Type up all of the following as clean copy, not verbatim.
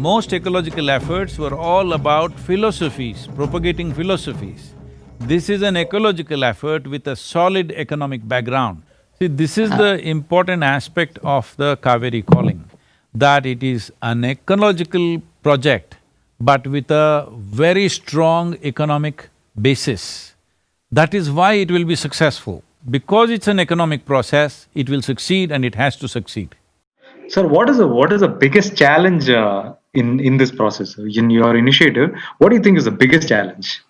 most ecological efforts were all about philosophies, propagating philosophies. This is an ecological effort with a solid economic background. See, this is the important aspect of the Kaveri calling, that it is an ecological project but with a very strong economic basis. That is why it will be successful. Because it's an economic process, it will succeed and it has to succeed. Sir, what is the biggest challenge in this process in your initiative? What do you think is the biggest challenge?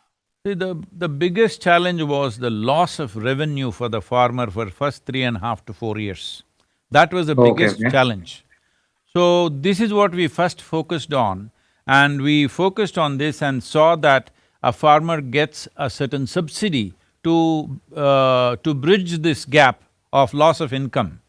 See, the biggest challenge was the loss of revenue for the farmer for first 3.5 to 4 years. That was the Okay, biggest okay. challenge. So, this is what we first focused on, and we focused on this and saw that a farmer gets a certain subsidy to bridge this gap of loss of income.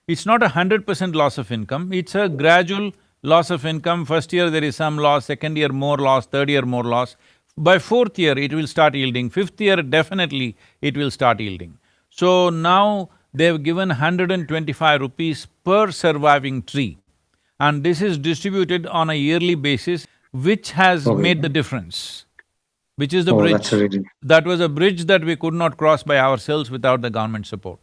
It's not 100% loss of income, it's a gradual loss of income. First year there is some loss, second year more loss, third year more loss. By fourth year it will start yielding, fifth year definitely it will start yielding. So now they've given 125 rupees per surviving tree, and this is distributed on a yearly basis, which has Okay. made the difference, which is the Oh, that's bridge. really. That was a bridge that we could not cross by ourselves without the government support.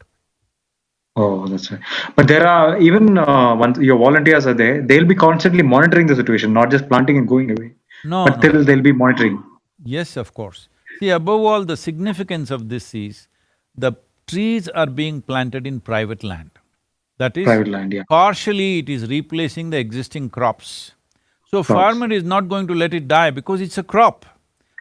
Oh, that's right. But there are even once your volunteers are there, they'll be constantly monitoring the situation, not just planting and going away, No, but no. they'll be monitoring. Yes, of course. See, above all, the significance of this is the trees are being planted in private land. That is, Private land, yeah. partially it is replacing the existing crops. So Crops. farmer is not going to let it die because it's a crop.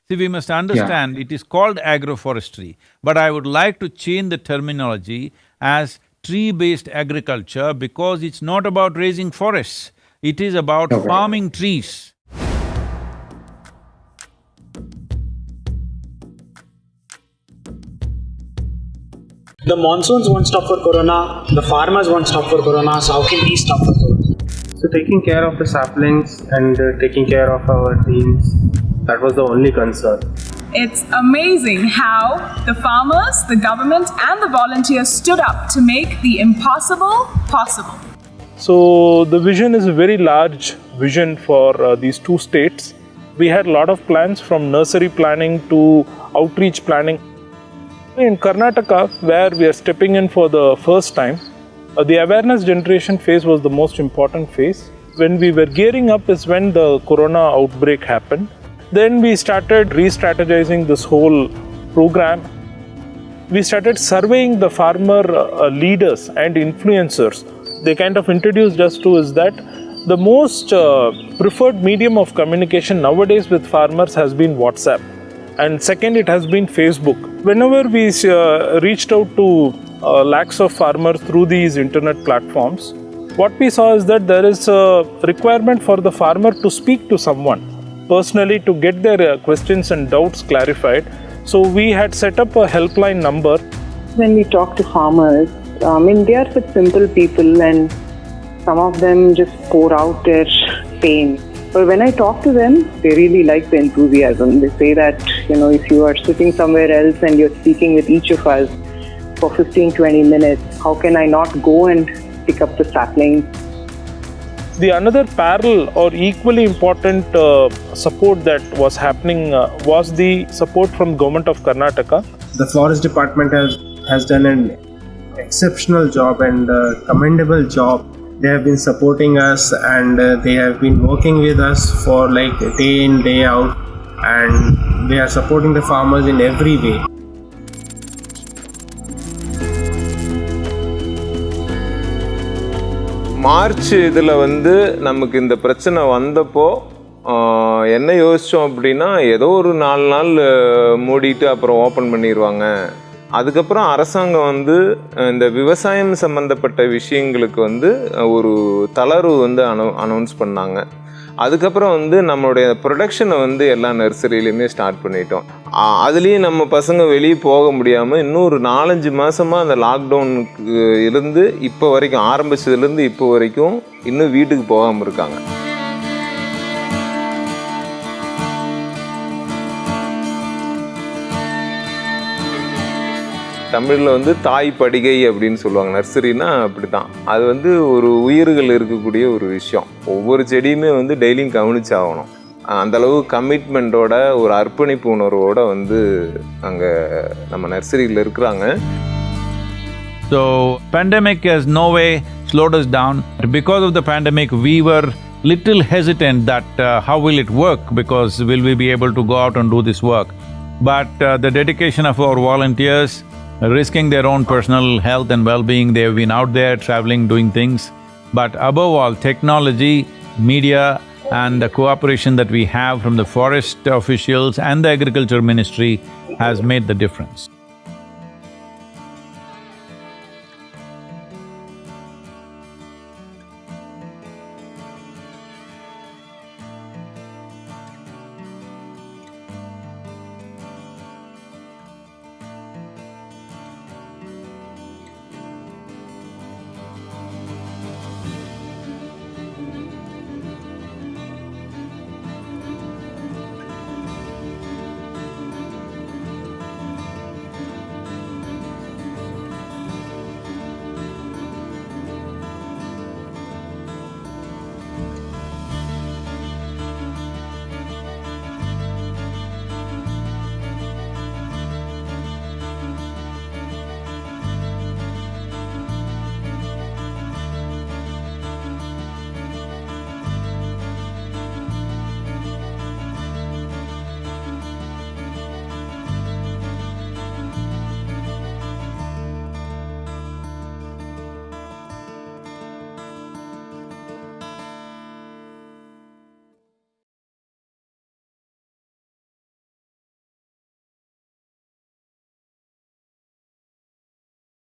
See, we must Yeah. understand it is called agroforestry, but I would like to change the terminology as tree-based agriculture because it's not about raising forests, it is about Okay. farming trees. The monsoons won't stop for corona, the farmers won't stop for corona, so how can we stop for corona? So taking care of the saplings and taking care of our teams, that was the only concern. It's amazing how the farmers, the government, and the volunteers stood up to make the impossible possible. So the vision is a very large vision for these two states. We had a lot of plans, from nursery planning to outreach planning. In Karnataka, where we are stepping in for the first time, the awareness generation phase was the most important phase. When we were gearing up is when the corona outbreak happened. Then we started re-strategizing this whole program. We started surveying the farmer leaders and influencers. They kind of introduced us to is that the most preferred medium of communication nowadays with farmers has been WhatsApp. And second, it has been Facebook. Whenever we reached out to lakhs of farmers through these internet platforms, what we saw is that there is a requirement for the farmer to speak to someone personally to get their questions and doubts clarified. So we had set up a helpline number. When we talk to farmers, they are such simple people and some of them just pour out their pain. But when I talk to them, they really like the enthusiasm. They say that, if you are sitting somewhere else and you're speaking with each of us for 15-20 minutes, how can I not go and pick up the sapling? The another parallel or equally important support that was happening was the support from Government of Karnataka. The forest department has done an exceptional job and commendable job. They have been supporting us and they have been working with us for like day in, day out, and they are supporting the farmers in every way. March இதில் நமக்கு இந்த பிரச்சனை வந்தப்போ என்ன யோசித்தோம் அப்படின்னா, ஏதோ ஒரு 4 நாள் மூடிட்டு அப்புறம் ஓப்பன் பண்ணிடுவாங்க. அதுக்கப்புறம் அரசாங்கம் இந்த விவசாயம் சம்மந்தப்பட்ட விஷயங்களுக்கு ஒரு தளர்வு அனௌன்ஸ் பண்ணாங்க. அதுக்கப்புறம் நம்மளுடைய ப்ரொடக்ஷனை எல்லா நர்சரியிலையுமே ஸ்டார்ட் பண்ணிட்டோம். அதுலேயும் நம்ம பசங்க வெளியே போக முடியாமல் இன்னும் ஒரு 4-5 மாதமாக அந்த லாக்டவுனுக்கு இருந்து இப்போ வரைக்கும், ஆரம்பிச்சதுலேருந்து இப்போ வரைக்கும் இன்னும் வீட்டுக்கு போகாமல் இருக்காங்க. தமிழில் வந்து தாய் படிகை அப்படின்னு சொல்லுவாங்க. நர்சரினா அப்படி தான். அது வந்து ஒரு உயிர்கள் இருக்கக்கூடிய ஒரு விஷயம். ஒவ்வொரு செடியுமே வந்து டெய்லியும் கவனிச்சாகணும். அந்தளவு கமிட்மெண்ட்டோட ஒரு அர்ப்பணிப்பு உணர்வோடு வந்து அங்கே நம்ம நர்சரியில் இருக்கிறாங்க. So, pandemic has no way slowed us down. Because of the pandemic, we were little hesitant that how will it work, because will we be able to go out and do this work? But the dedication of our volunteers, risking their own personal health and well-being, they've been out there traveling, doing things. But above all, technology, media and the cooperation that we have from the forest officials and the agriculture ministry has made the difference.